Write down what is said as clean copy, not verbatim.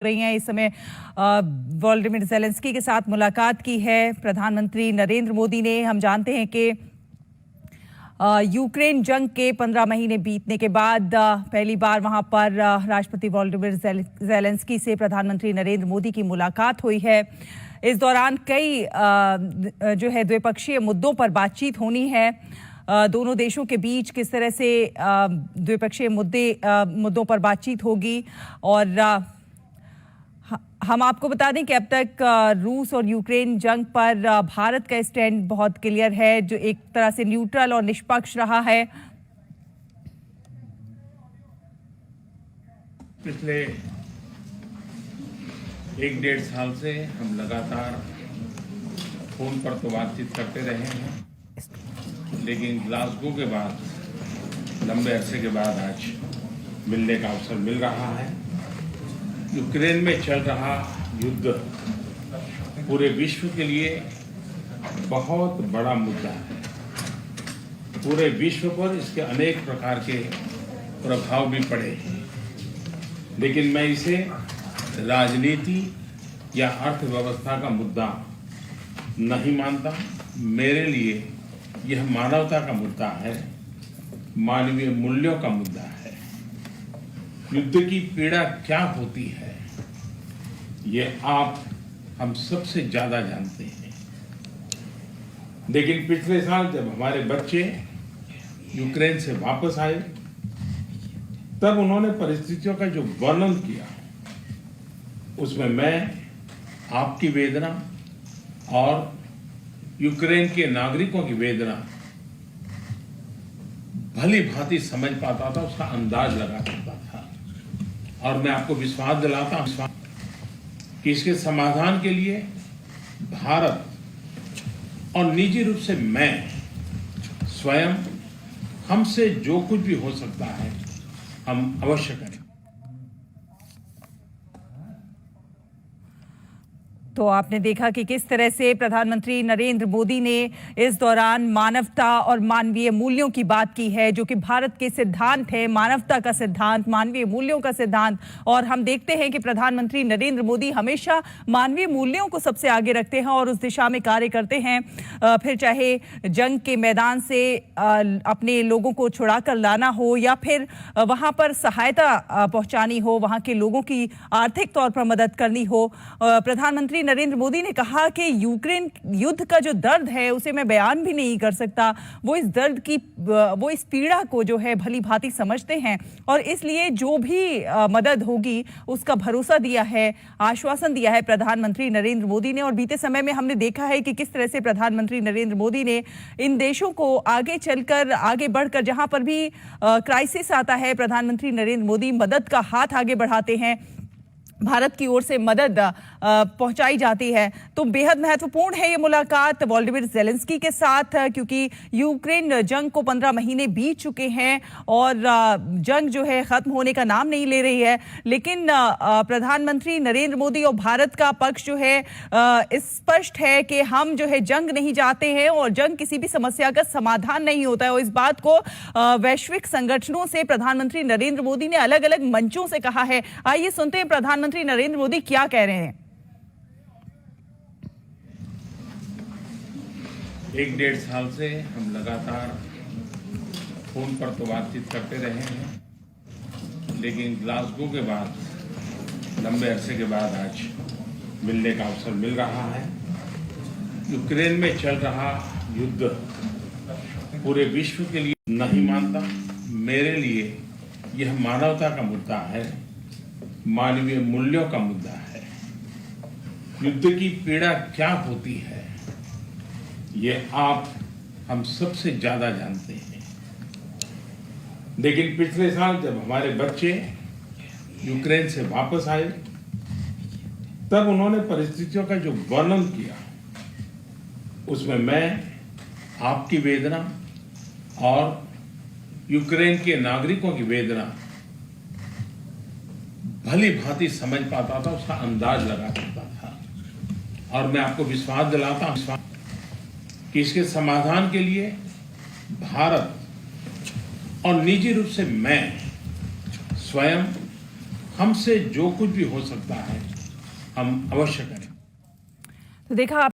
रही हैं। इस समय वोलोदिमीर ज़ेलेंस्की के साथ मुलाकात की है प्रधानमंत्री नरेंद्र मोदी ने। हम जानते हैं कि यूक्रेन जंग के 15 महीने बीतने के बाद पहली बार वहां पर राष्ट्रपति वोलोदिमीर ज़ेलेंस्की से प्रधानमंत्री नरेंद्र मोदी की मुलाकात हुई है। इस दौरान कई जो है द्विपक्षीय मुद्दों पर बातचीत होनी है। दोनों देशों के बीच किस तरह से द्विपक्षीय मुद्दों पर बातचीत होगी। और हम आपको बता दें कि अब तक रूस और यूक्रेन जंग पर भारत का स्टैंड बहुत क्लियर है, जो एक तरह से न्यूट्रल और निष्पक्ष रहा है। पिछले 1-1.5 साल से हम लगातार फोन पर तो बातचीत करते रहे हैं, लेकिन ग्लासगो के बाद लंबे अरसे के बाद आज मिलने का अवसर मिल रहा है। यूक्रेन में चल रहा युद्ध पूरे विश्व के लिए बहुत बड़ा मुद्दा है। पूरे विश्व पर इसके अनेक प्रकार के प्रभाव भी पड़े हैं, लेकिन मैं इसे राजनीति या अर्थव्यवस्था का मुद्दा नहीं मानता। मेरे लिए यह मानवता का मुद्दा है, मानवीय मूल्यों का मुद्दा है। युद्ध की पीड़ा क्या होती है ये आप हम सबसे ज्यादा जानते हैं, लेकिन पिछले साल जब हमारे बच्चे यूक्रेन से वापस आए तब उन्होंने परिस्थितियों का जो वर्णन किया उसमें मैं आपकी वेदना और यूक्रेन के नागरिकों की वेदना भली भांति समझ पाता था, उसका अंदाज लगा पाता था। और मैं आपको विश्वास दिलाता हूं कि इसके समाधान के लिए भारत और निजी रूप से मैं स्वयं, हमसे जो कुछ भी हो सकता है हम अवश्य करें। तो आपने देखा कि किस तरह से प्रधानमंत्री नरेंद्र मोदी ने इस दौरान मानवता और मानवीय मूल्यों की बात की है, जो कि भारत के सिद्धांत है, मानवता का सिद्धांत, मानवीय मूल्यों का सिद्धांत। और हम देखते हैं कि प्रधानमंत्री नरेंद्र मोदी हमेशा मानवीय मूल्यों को सबसे आगे रखते हैं और उस दिशा में कार्य करते हैं। फिर चाहे जंग के मैदान से अपने लोगों को छुड़ा कर लाना हो या फिर वहां पर सहायता पहुंचानी हो, वहां के लोगों की आर्थिक तौर पर मदद करनी हो। प्रधानमंत्री नरेंद्र मोदी ने कहा कि यूक्रेन युद्ध का जो दर्द है उसे मैं बयान भी नहीं कर सकता। वो इस पीड़ा को जो है भली भांति समझते हैं और इसलिए जो भी मदद होगी उसका भरोसा दिया है, आश्वासन दिया है प्रधानमंत्री नरेंद्र मोदी ने। और बीते समय में हमने देखा है कि किस तरह से प्रधानमंत्री नरेंद्र मोदी ने इन देशों को आगे बढ़कर जहां पर भी क्राइसिस आता है, प्रधानमंत्री नरेंद्र मोदी मदद का हाथ आगे बढ़ाते हैं, भारत की ओर से मदद पहुंचाई जाती है। तो बेहद महत्वपूर्ण है ये मुलाकात वोलोदिमीर ज़ेलेंस्की के साथ, क्योंकि यूक्रेन जंग को 15 महीने बीत चुके हैं और जंग जो है खत्म होने का नाम नहीं ले रही है। लेकिन प्रधानमंत्री नरेंद्र मोदी और भारत का पक्ष जो है स्पष्ट है कि हम जो है जंग नहीं चाहते हैं और जंग किसी भी समस्या का समाधान नहीं होता है। और इस बात को वैश्विक संगठनों से प्रधानमंत्री नरेंद्र मोदी ने अलग अलग मंचों से कहा है। आइए सुनते हैं प्रधानमंत्री नरेंद्र मोदी क्या कह रहे हैं। 1-1.5 साल से हम लगातार फोन पर तो बातचीत करते रहे हैं, लेकिन ग्लासगो के बाद लंबे अरसे के बाद आज मिलने का अवसर मिल रहा है। यूक्रेन में चल रहा युद्ध पूरे विश्व के लिए नहीं मानता। मेरे लिए यह मानवता का मुद्दा है, मानवीय मूल्यों का मुद्दा है। युद्ध की पीड़ा क्या होती है ये आप हम सबसे ज्यादा जानते हैं, लेकिन पिछले साल जब हमारे बच्चे यूक्रेन से वापस आए तब उन्होंने परिस्थितियों का जो वर्णन किया उसमें मैं आपकी वेदना और यूक्रेन के नागरिकों की वेदना भली भांति समझ पाता था, उसका अंदाज लगा पाता था। और मैं आपको विश्वास दिलाता हूं कि इसके समाधान के लिए भारत और निजी रूप से मैं स्वयं, हमसे जो कुछ भी हो सकता है हम अवश्य करें। तो देखा